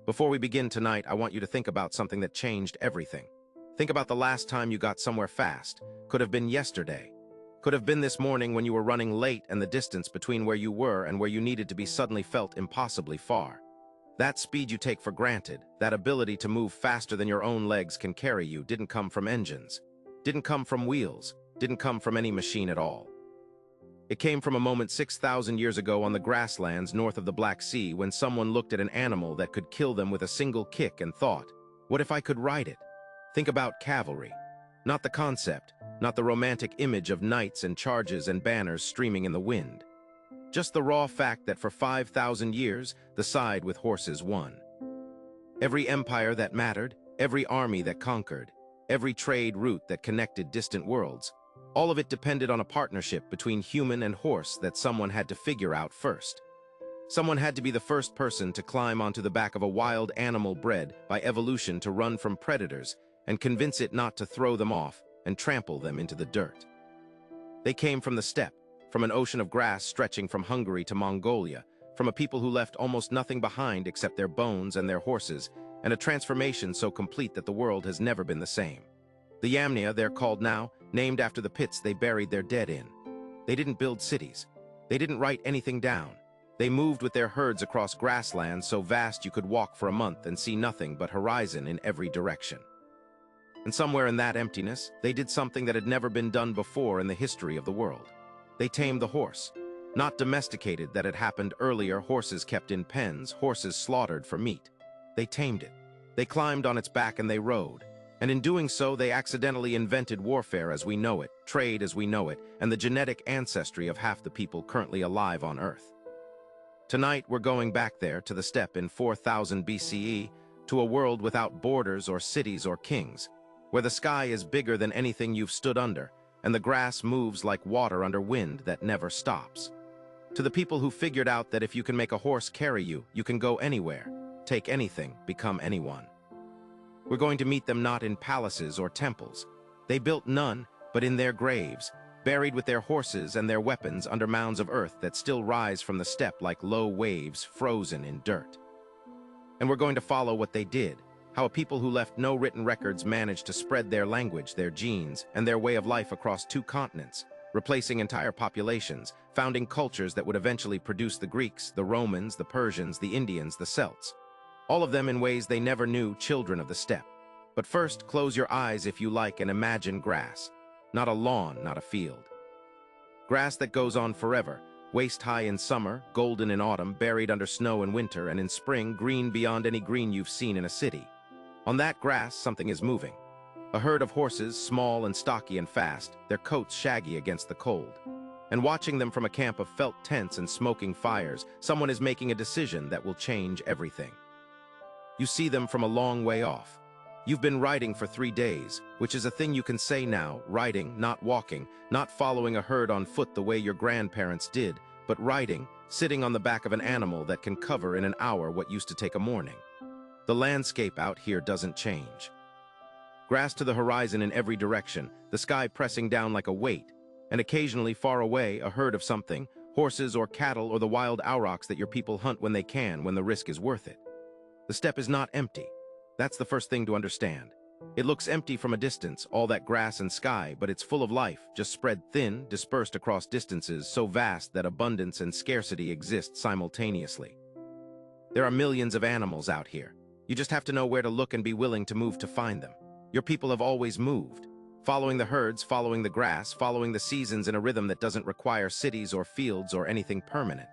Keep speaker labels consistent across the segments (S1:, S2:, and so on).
S1: Before we begin tonight, I want you to think about something that changed everything. Think about the last time you got somewhere fast. Could have been yesterday. Could have been this morning when you were running late and the distance between where you were and where you needed to be suddenly felt impossibly far. That speed you take for granted, that ability to move faster than your own legs can carry you, didn't come from engines, didn't come from wheels, didn't come from any machine at all. It came from a moment 6,000 years ago on the grasslands north of the Black Sea when someone looked at an animal that could kill them with a single kick and thought, what if I could ride it? Think about cavalry. Not the concept, not the romantic image of knights and charges and banners streaming in the wind. Just the raw fact that for 5,000 years, the side with horses won. Every empire that mattered, every army that conquered, every trade route that connected distant worlds, all of it depended on a partnership between human and horse that someone had to figure out first. Someone had to be the first person to climb onto the back of a wild animal bred by evolution to run from predators and convince it not to throw them off and trample them into the dirt. They came from the steppe, from an ocean of grass stretching from Hungary to Mongolia, from a people who left almost nothing behind except their bones and their horses, and a transformation so complete that the world has never been the same. The Yamnia, they're called now, named after the pits they buried their dead in. They didn't build cities. They didn't write anything down. They moved with their herds across grasslands so vast you could walk for a month and see nothing but horizon in every direction. And somewhere in that emptiness, they did something that had never been done before in the history of the world. They tamed the horse. Not domesticated that had happened earlier, horses kept in pens, horses slaughtered for meat. They tamed it. They climbed on its back and they rode. And in doing so, they accidentally invented warfare as we know it, trade as we know it, and the genetic ancestry of half the people currently alive on Earth. Tonight, we're going back there to the steppe in 4000 BCE, to a world without borders or cities or kings, where the sky is bigger than anything you've stood under, and the grass moves like water under wind that never stops. To the people who figured out that if you can make a horse carry you, you can go anywhere, take anything, become anyone. We're going to meet them not in palaces or temples. They built none, but in their graves, buried with their horses and their weapons under mounds of earth that still rise from the steppe like low waves frozen in dirt. And we're going to follow what they did, how a people who left no written records managed to spread their language, their genes, and their way of life across 2 continents, replacing entire populations, founding cultures that would eventually produce the Greeks, the Romans, the Persians, the Indians, the Celts. All of them in ways they never knew, children of the steppe. But first, close your eyes if you like and imagine grass. Not a lawn, not a field. Grass that goes on forever, waist-high in summer, golden in autumn, buried under snow in winter, and in spring, green beyond any green you've seen in a city. On that grass, something is moving. A herd of horses, small and stocky and fast, their coats shaggy against the cold. And watching them from a camp of felt tents and smoking fires, someone is making a decision that will change everything. You see them from a long way off. You've been riding for 3 days, which is a thing you can say now, riding, not walking, not following a herd on foot the way your grandparents did, but riding, sitting on the back of an animal that can cover in an hour what used to take a morning. The landscape out here doesn't change. Grass to the horizon in every direction, the sky pressing down like a weight, and occasionally far away a herd of something, horses or cattle or the wild aurochs that your people hunt when they can, when the risk is worth it. The steppe is not empty. That's the first thing to understand. It looks empty from a distance, all that grass and sky, but it's full of life, just spread thin, dispersed across distances so vast that abundance and scarcity exist simultaneously. There are millions of animals out here. You just have to know where to look and be willing to move to find them. Your people have always moved, following the herds, following the grass, following the seasons in a rhythm that doesn't require cities or fields or anything permanent.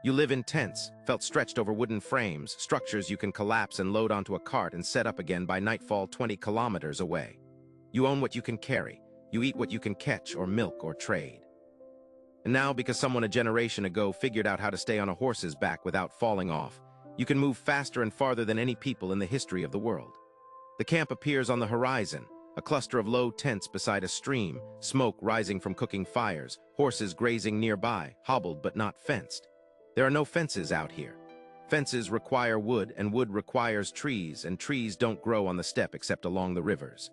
S1: You live in tents, felt stretched over wooden frames, structures you can collapse and load onto a cart and set up again by nightfall 20 kilometers away. You own what you can carry. You eat what you can catch or milk or trade. And now, because someone a generation ago figured out how to stay on a horse's back without falling off, you can move faster and farther than any people in the history of the world. The camp appears on the horizon, a cluster of low tents beside a stream, smoke rising from cooking fires, horses grazing nearby, hobbled but not fenced. There are no fences out here. Fences require wood, and wood requires trees, and trees don't grow on the steppe except along the rivers.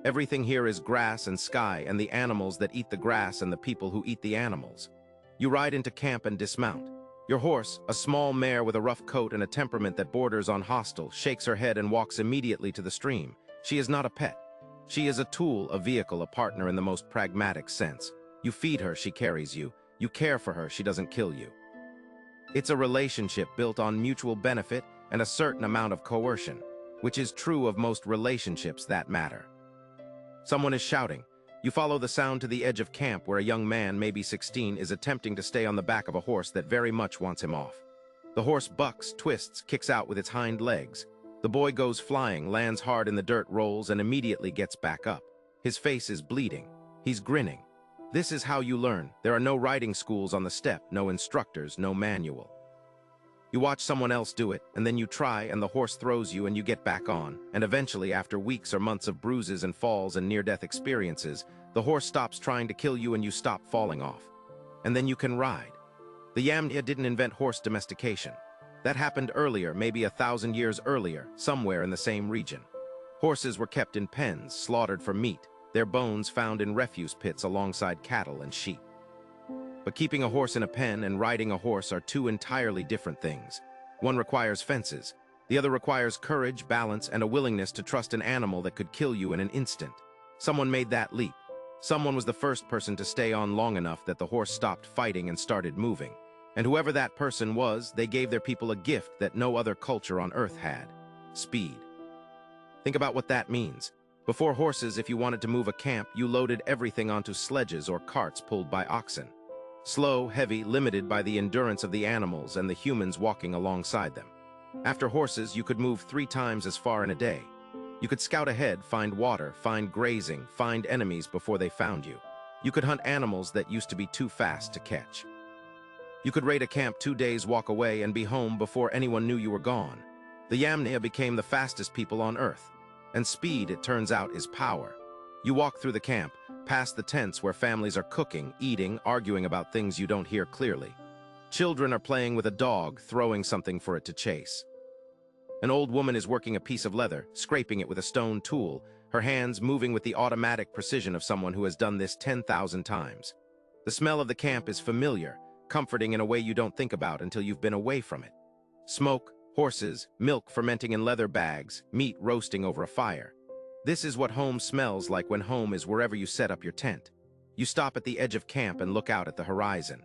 S1: Everything here is grass and sky, and the animals that eat the grass and the people who eat the animals. You ride into camp and dismount. Your horse, a small mare with a rough coat and a temperament that borders on hostile, shakes her head and walks immediately to the stream. She is not a pet. She is a tool, a vehicle, a partner in the most pragmatic sense. You feed her, she carries you. You care for her, she doesn't kill you. It's a relationship built on mutual benefit and a certain amount of coercion, which is true of most relationships that matter. Someone is shouting. You follow the sound to the edge of camp where a young man, maybe 16, is attempting to stay on the back of a horse that very much wants him off. The horse bucks, twists, kicks out with its hind legs. The boy goes flying, lands hard in the dirt, rolls, and immediately gets back up. His face is bleeding. He's grinning. This is how you learn. There are no riding schools on the steppe, no instructors, no manual. You watch someone else do it, and then you try, and the horse throws you, and you get back on. And eventually, after weeks or months of bruises and falls and near-death experiences, the horse stops trying to kill you and you stop falling off. And then you can ride. The Yamna didn't invent horse domestication. That happened earlier, maybe 1,000 years earlier, somewhere in the same region. Horses were kept in pens, slaughtered for meat, their bones found in refuse pits alongside cattle and sheep. But keeping a horse in a pen and riding a horse are two entirely different things. One requires fences. The other requires courage, balance, and a willingness to trust an animal that could kill you in an instant. Someone made that leap. Someone was the first person to stay on long enough that the horse stopped fighting and started moving. And whoever that person was, they gave their people a gift that no other culture on Earth had: speed. Think about what that means. Before horses, if you wanted to move a camp, you loaded everything onto sledges or carts pulled by oxen. Slow, heavy, limited by the endurance of the animals and the humans walking alongside them. After horses, you could move 3 times as far in a day. You could scout ahead, find water, find grazing, find enemies before they found you. You could hunt animals that used to be too fast to catch. You could raid a camp 2 days walk away and be home before anyone knew you were gone. The Yamna became the fastest people on Earth. And speed, it turns out, is power. You walk through the camp, past the tents where families are cooking, eating, arguing about things you don't hear clearly. Children are playing with a dog, throwing something for it to chase. An old woman is working a piece of leather, scraping it with a stone tool, her hands moving with the automatic precision of someone who has done this 10,000 times. The smell of the camp is familiar, comforting in a way you don't think about until you've been away from it. Smoke, horses, milk fermenting in leather bags, meat roasting over a fire. This is what home smells like when home is wherever you set up your tent. You stop at the edge of camp and look out at the horizon.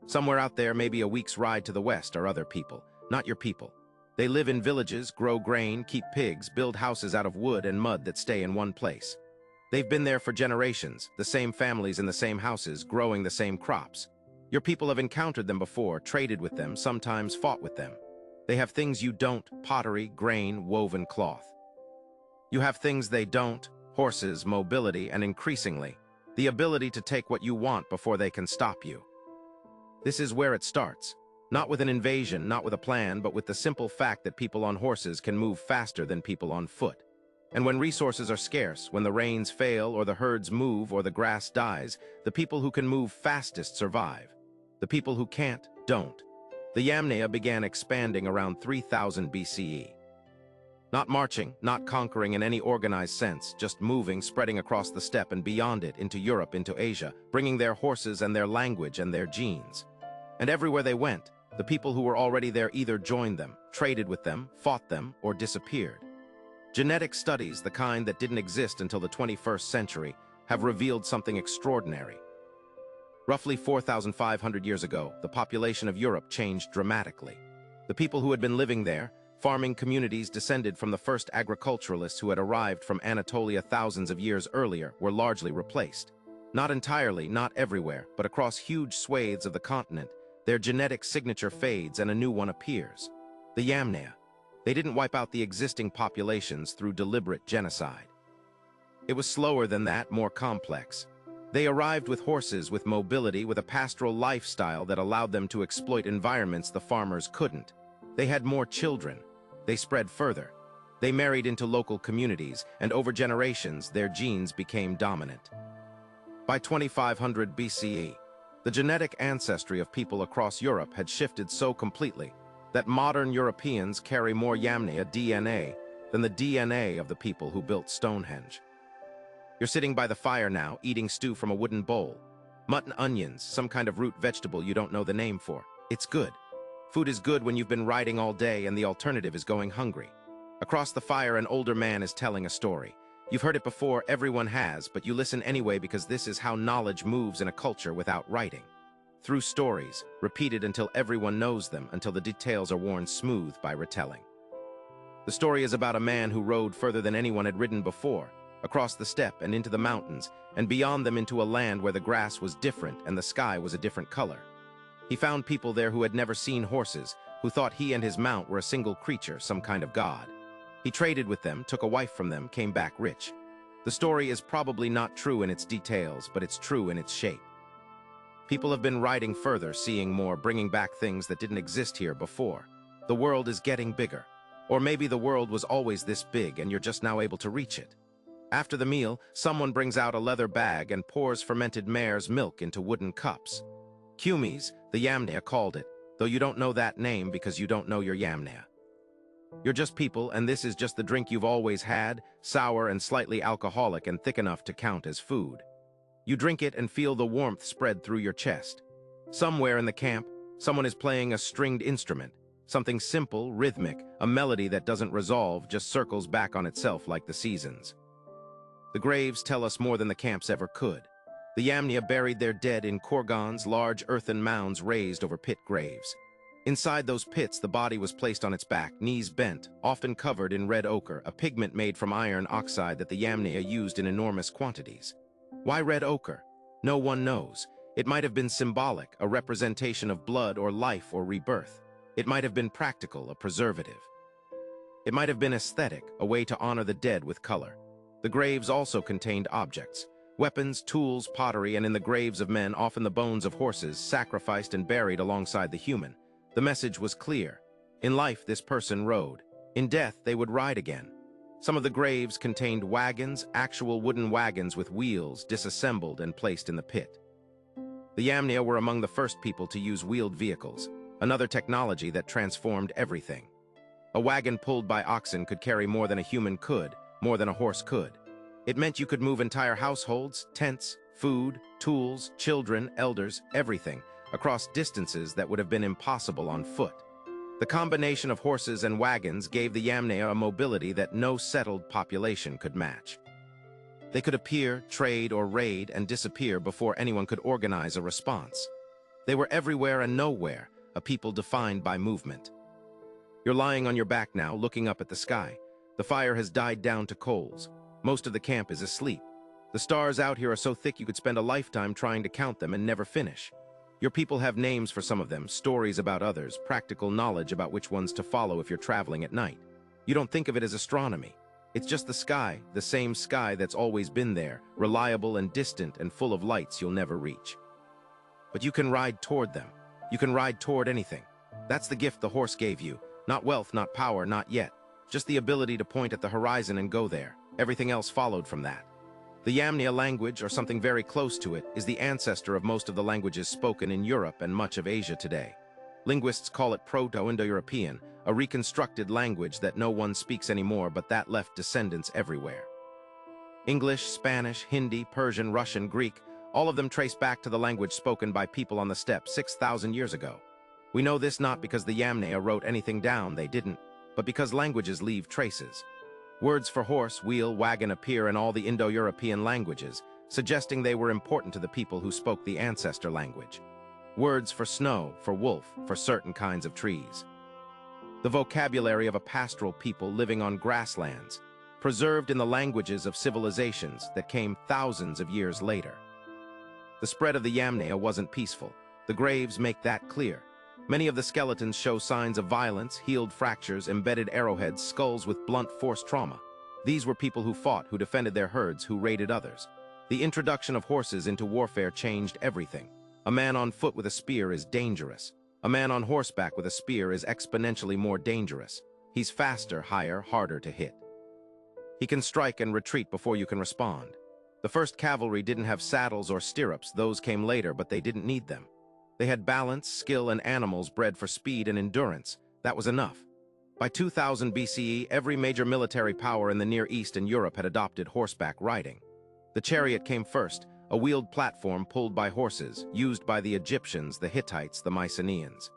S1: Somewhere out there, maybe a week's ride to the west, are other people, not your people. They live in villages, grow grain, keep pigs, build houses out of wood and mud that stay in one place. They've been there for generations, the same families in the same houses, growing the same crops. Your people have encountered them before, traded with them, sometimes fought with them. They have things you don't: pottery, grain, woven cloth. You have things they don't: horses, mobility, and increasingly, the ability to take what you want before they can stop you. This is where it starts. Not with an invasion, not with a plan, but with the simple fact that people on horses can move faster than people on foot. And when resources are scarce, when the rains fail or the herds move or the grass dies, the people who can move fastest survive. The people who can't, don't. The Yamna began expanding around 3000 BCE. Not marching, not conquering in any organized sense, just moving, spreading across the steppe and beyond it, into Europe, into Asia, bringing their horses and their language and their genes. And everywhere they went, the people who were already there either joined them, traded with them, fought them, or disappeared. Genetic studies, the kind that didn't exist until the 21st century, have revealed something extraordinary. Roughly 4,500 years ago, the population of Europe changed dramatically. The people who had been living there, farming communities descended from the first agriculturalists who had arrived from Anatolia thousands of years earlier, were largely replaced. Not entirely, not everywhere, but across huge swathes of the continent, their genetic signature fades and a new one appears. The Yamna. They didn't wipe out the existing populations through deliberate genocide. It was slower than that, more complex. They arrived with horses, with mobility, with a pastoral lifestyle that allowed them to exploit environments the farmers couldn't. They had more children. They spread further. They married into local communities, and over generations, their genes became dominant. By 2500 BCE, the genetic ancestry of people across Europe had shifted so completely that modern Europeans carry more Yamna DNA than the DNA of the people who built Stonehenge. You're sitting by the fire now, eating stew from a wooden bowl. Mutton, onions, some kind of root vegetable you don't know the name for. It's good. Food is good when you've been riding all day and the alternative is going hungry. Across the fire, an older man is telling a story. You've heard it before, everyone has, but you listen anyway because this is how knowledge moves in a culture without writing. Through stories, repeated until everyone knows them, until the details are worn smooth by retelling. The story is about a man who rode further than anyone had ridden before, across the steppe and into the mountains, and beyond them into a land where the grass was different and the sky was a different color. He found people there who had never seen horses, who thought he and his mount were a single creature, some kind of god. He traded with them, took a wife from them, came back rich. The story is probably not true in its details, but it's true in its shape. People have been riding further, seeing more, bringing back things that didn't exist here before. The world is getting bigger. Or maybe the world was always this big and you're just now able to reach it. After the meal, someone brings out a leather bag and pours fermented mare's milk into wooden cups. Kumis, the Yamnaya called it, though you don't know that name because you don't know your Yamnaya. You're just people, and this is just the drink you've always had, sour and slightly alcoholic and thick enough to count as food. You drink it and feel the warmth spread through your chest. Somewhere in the camp, someone is playing a stringed instrument, something simple, rhythmic, a melody that doesn't resolve, just circles back on itself like the seasons. The graves tell us more than the camps ever could. The Yamnaya buried their dead in kurgans, large earthen mounds raised over pit graves. Inside those pits, the body was placed on its back, knees bent, often covered in red ochre, a pigment made from iron oxide that the Yamnaya used in enormous quantities. Why red ochre? No one knows. It might have been symbolic, a representation of blood or life or rebirth. It might have been practical, a preservative. It might have been aesthetic, a way to honor the dead with color. The graves also contained objects. Weapons, tools, pottery, and in the graves of men, often the bones of horses, sacrificed and buried alongside the human. The message was clear. In life, this person rode. In death, they would ride again. Some of the graves contained wagons, actual wooden wagons with wheels, disassembled and placed in the pit. The Yamnaya were among the first people to use wheeled vehicles, another technology that transformed everything. A wagon pulled by oxen could carry more than a human could, more than a horse could. It meant you could move entire households, tents, food, tools, children, elders, everything, across distances that would have been impossible on foot. The combination of horses and wagons gave the Yamnaya a mobility that no settled population could match. They could appear, trade, or raid and disappear before anyone could organize a response. They were everywhere and nowhere, a people defined by movement. You're lying on your back now, looking up at the sky. The fire has died down to coals. Most of the camp is asleep. The stars out here are so thick you could spend a lifetime trying to count them and never finish. Your people have names for some of them, stories about others, practical knowledge about which ones to follow if you're traveling at night. You don't think of it as astronomy. It's just the sky, the same sky that's always been there, reliable and distant and full of lights you'll never reach. But you can ride toward them. You can ride toward anything. That's the gift the horse gave you. Not wealth, not power, not yet. Just the ability to point at the horizon and go there. Everything else followed from that. The Yamnaya language, or something very close to it, is the ancestor of most of the languages spoken in Europe and much of Asia today. Linguists call it Proto-Indo-European, a reconstructed language that no one speaks anymore, but that left descendants everywhere. English, Spanish, Hindi, Persian, Russian, Greek, all of them trace back to the language spoken by people on the steppe 6,000 years ago. We know this not because the Yamnaya wrote anything down, they didn't, but because languages leave traces. Words for horse, wheel, wagon appear in all the Indo-European languages, suggesting they were important to the people who spoke the ancestor language. Words for snow, for wolf, for certain kinds of trees. The vocabulary of a pastoral people living on grasslands, preserved in the languages of civilizations that came thousands of years later. The spread of the Yamnaya wasn't peaceful. The graves make that clear. Many of the skeletons show signs of violence, healed fractures, embedded arrowheads, skulls with blunt force trauma. These were people who fought, who defended their herds, who raided others. The introduction of horses into warfare changed everything. A man on foot with a spear is dangerous. A man on horseback with a spear is exponentially more dangerous. He's faster, higher, harder to hit. He can strike and retreat before you can respond. The first cavalry didn't have saddles or stirrups, those came later, but they didn't need them. They had balance, skill, and animals bred for speed and endurance. That was enough. By 2000 BCE, every major military power in the Near East and Europe had adopted horseback riding. The chariot came first, a wheeled platform pulled by horses, used by the Egyptians, the Hittites, the Mycenaeans.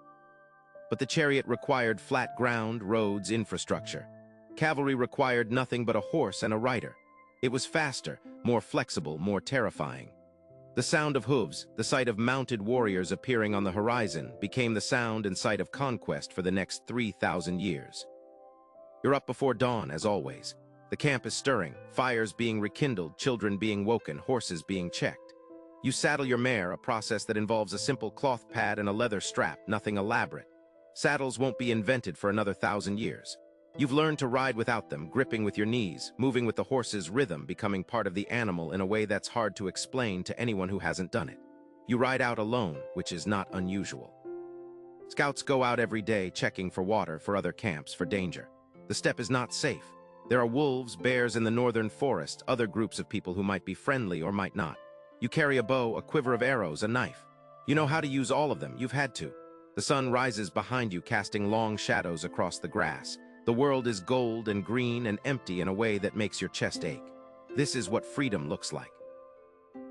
S1: But the chariot required flat ground, roads, infrastructure. Cavalry required nothing but a horse and a rider. It was faster, more flexible, more terrifying. The sound of hooves, the sight of mounted warriors appearing on the horizon, became the sound and sight of conquest for the next 3,000 years. You're up before dawn, as always. The camp is stirring, fires being rekindled, children being woken, horses being checked. You saddle your mare, a process that involves a simple cloth pad and a leather strap, nothing elaborate. Saddles won't be invented for another 1,000 years. You've learned to ride without them, gripping with your knees, moving with the horse's rhythm, becoming part of the animal in a way that's hard to explain to anyone who hasn't done it. You ride out alone, which is not unusual. Scouts go out every day checking for water, for other camps, for danger. The steppe is not safe. There are wolves, bears in the northern forest, other groups of people who might be friendly or might not. You carry a bow, a quiver of arrows, a knife. You know how to use all of them, you've had to. The sun rises behind you, casting long shadows across the grass. The world is gold and green and empty in a way that makes your chest ache. This is what freedom looks like.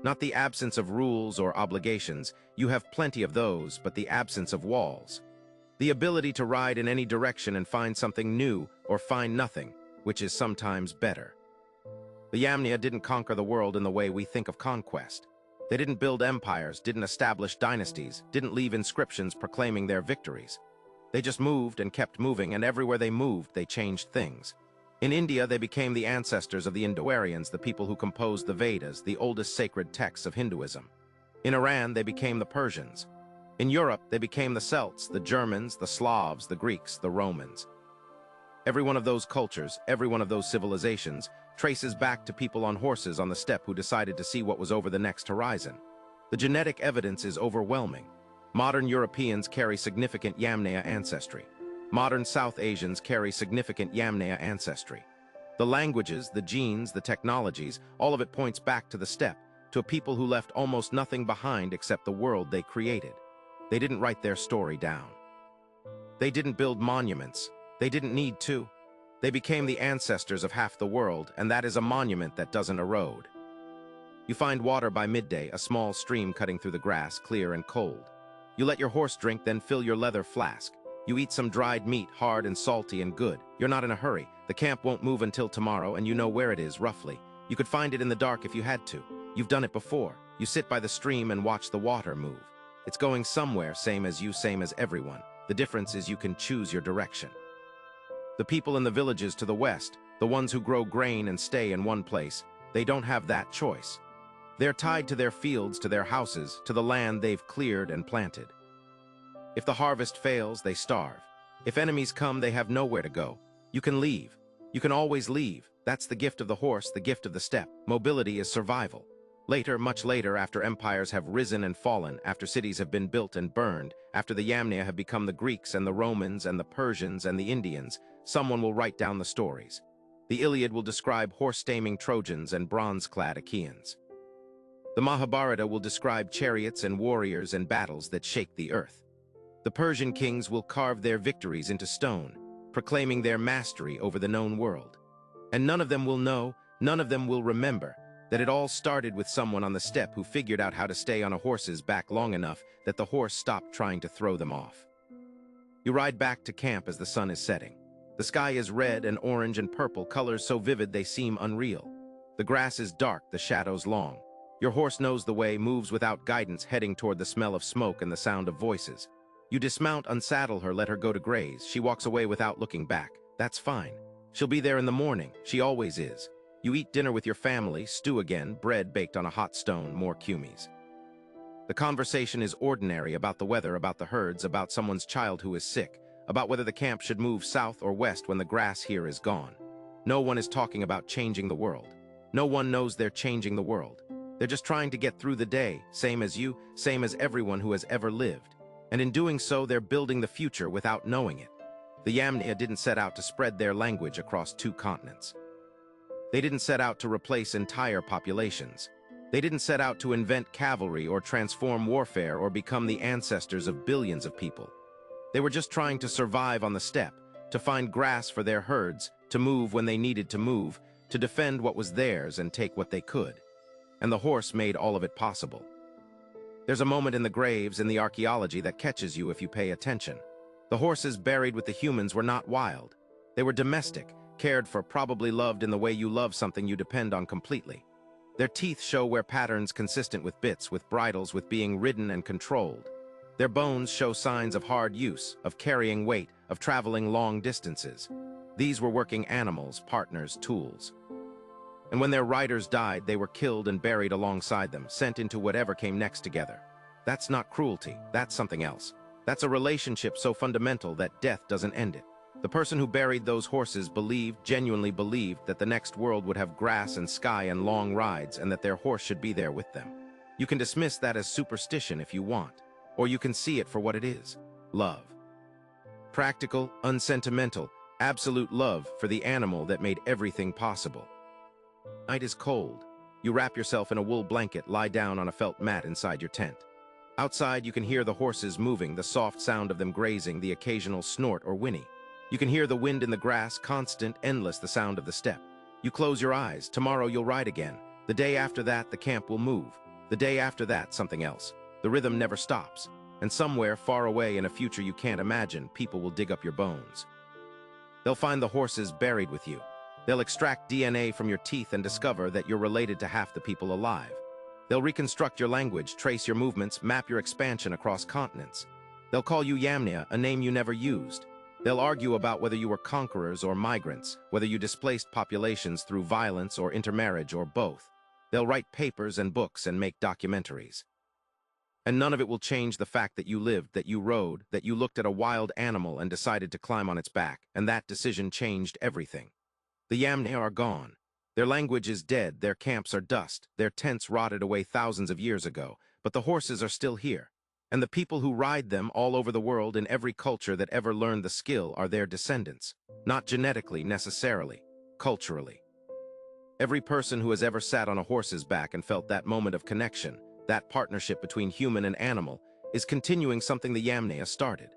S1: Not the absence of rules or obligations, you have plenty of those, but the absence of walls. The ability to ride in any direction and find something new or find nothing, which is sometimes better. The Yamnia didn't conquer the world in the way we think of conquest. They didn't build empires, didn't establish dynasties, didn't leave inscriptions proclaiming their victories. They just moved and kept moving, and everywhere they moved, they changed things. In India, they became the ancestors of the Indo-Aryans, the people who composed the Vedas, the oldest sacred texts of Hinduism. In Iran, they became the Persians. In Europe, they became the Celts, the Germans, the Slavs, the Greeks, the Romans. Every one of those cultures, every one of those civilizations, traces back to people on horses on the steppe who decided to see what was over the next horizon. The genetic evidence is overwhelming. Modern Europeans carry significant Yamnaya ancestry. Modern South Asians carry significant Yamnaya ancestry. The languages, the genes, the technologies, all of it points back to the steppe, to a people who left almost nothing behind except the world they created. They didn't write their story down. They didn't build monuments. They didn't need to. They became the ancestors of half the world, and that is a monument that doesn't erode. You find water by midday, a small stream cutting through the grass, clear and cold. You let your horse drink, then fill your leather flask. You eat some dried meat, hard and salty and good. You're not in a hurry. The camp won't move until tomorrow, and you know where it is, roughly. You could find it in the dark if you had to. You've done it before. You sit by the stream and watch the water move. It's going somewhere, same as you, same as everyone. The difference is you can choose your direction. The people in the villages to the west, the ones who grow grain and stay in one place, they don't have that choice. They're tied to their fields, to their houses, to the land they've cleared and planted. If the harvest fails, they starve. If enemies come, they have nowhere to go. You can leave. You can always leave. That's the gift of the horse, the gift of the steppe. Mobility is survival. Later, much later, after empires have risen and fallen, after cities have been built and burned, after the Yamnia have become the Greeks and the Romans and the Persians and the Indians, someone will write down the stories. The Iliad will describe horse-taming Trojans and bronze-clad Achaeans. The Mahabharata will describe chariots and warriors and battles that shake the earth. The Persian kings will carve their victories into stone, proclaiming their mastery over the known world. And none of them will know, none of them will remember, that it all started with someone on the steppe who figured out how to stay on a horse's back long enough that the horse stopped trying to throw them off. You ride back to camp as the sun is setting. The sky is red and orange and purple, colors so vivid they seem unreal. The grass is dark, the shadows long. Your horse knows the way, moves without guidance, heading toward the smell of smoke and the sound of voices. You dismount, unsaddle her, let her go to graze. She walks away without looking back. That's fine. She'll be there in the morning. She always is. You eat dinner with your family, stew again, bread baked on a hot stone, more cumies. The conversation is ordinary, about the weather, about the herds, about someone's child who is sick, about whether the camp should move south or west when the grass here is gone. No one is talking about changing the world. No one knows they're changing the world. They're just trying to get through the day, same as you, same as everyone who has ever lived. And in doing so, they're building the future without knowing it. The Yamnia didn't set out to spread their language across 2 continents. They didn't set out to replace entire populations. They didn't set out to invent cavalry or transform warfare or become the ancestors of billions of people. They were just trying to survive on the steppe, to find grass for their herds, to move when they needed to move, to defend what was theirs and take what they could. and the horse made all of it possible. There's a moment in the graves in the archaeology that catches you if you pay attention. The horses buried with the humans were not wild. They were domestic, cared for, probably loved in the way you love something you depend on completely. Their teeth show where patterns consistent with bits, with bridles, with being ridden and controlled. Their bones show signs of hard use, of carrying weight, of traveling long distances. These were working animals, partners, tools. And when their riders died, they were killed and buried alongside them, sent into whatever came next together. That's not cruelty, that's something else. That's a relationship so fundamental that death doesn't end it. The person who buried those horses genuinely believed that the next world would have grass and sky and long rides, and that their horse should be there with them. You can dismiss that as superstition if you want, or you can see it for what it is: love. Practical, unsentimental, absolute love for the animal that made everything possible. Night is cold. You wrap yourself in a wool blanket, lie down on a felt mat inside your tent. Outside, you can hear the horses moving, the soft sound of them grazing, the occasional snort or whinny. You can hear the wind in the grass, constant, endless, the sound of the step. You close your eyes. Tomorrow you'll ride again. The day after that, the camp will move. The day after that, something else. The rhythm never stops. And somewhere far away in a future you can't imagine, people will dig up your bones. They'll find the horses buried with you. They'll extract DNA from your teeth and discover that you're related to half the people alive. They'll reconstruct your language, trace your movements, map your expansion across continents. They'll call you Yamnia, a name you never used. They'll argue about whether you were conquerors or migrants, whether you displaced populations through violence or intermarriage or both. They'll write papers and books and make documentaries. And none of it will change the fact that you lived, that you rode, that you looked at a wild animal and decided to climb on its back, and that decision changed everything. The Yamnia are gone. Their language is dead, their camps are dust, their tents rotted away thousands of years ago, but the horses are still here. And the people who ride them all over the world in every culture that ever learned the skill are their descendants. Not genetically, necessarily, culturally. Every person who has ever sat on a horse's back and felt that moment of connection, that partnership between human and animal, is continuing something the Yamnia started.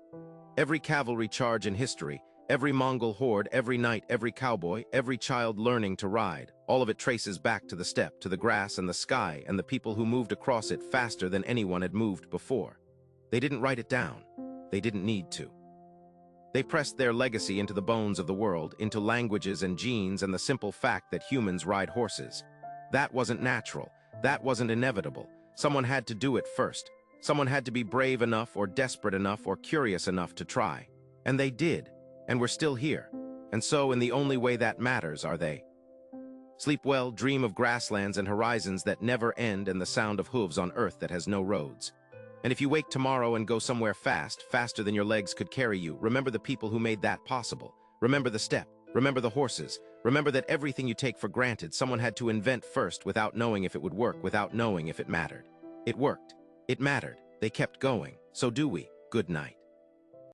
S1: Every cavalry charge in history, every Mongol horde, every knight, every cowboy, every child learning to ride, all of it traces back to the steppe, to the grass and the sky, and the people who moved across it faster than anyone had moved before. They didn't write it down. They didn't need to. They pressed their legacy into the bones of the world, into languages and genes and the simple fact that humans ride horses. That wasn't natural. That wasn't inevitable. Someone had to do it first. Someone had to be brave enough or desperate enough or curious enough to try. And they did. And we're still here. And so, in the only way that matters, are they? Sleep well, dream of grasslands and horizons that never end and the sound of hooves on earth that has no roads. And if you wake tomorrow and go somewhere fast, faster than your legs could carry you, remember the people who made that possible. Remember the step. Remember the horses. Remember that everything you take for granted, someone had to invent first without knowing if it would work, without knowing if it mattered. It worked. It mattered. They kept going. So do we. Good night.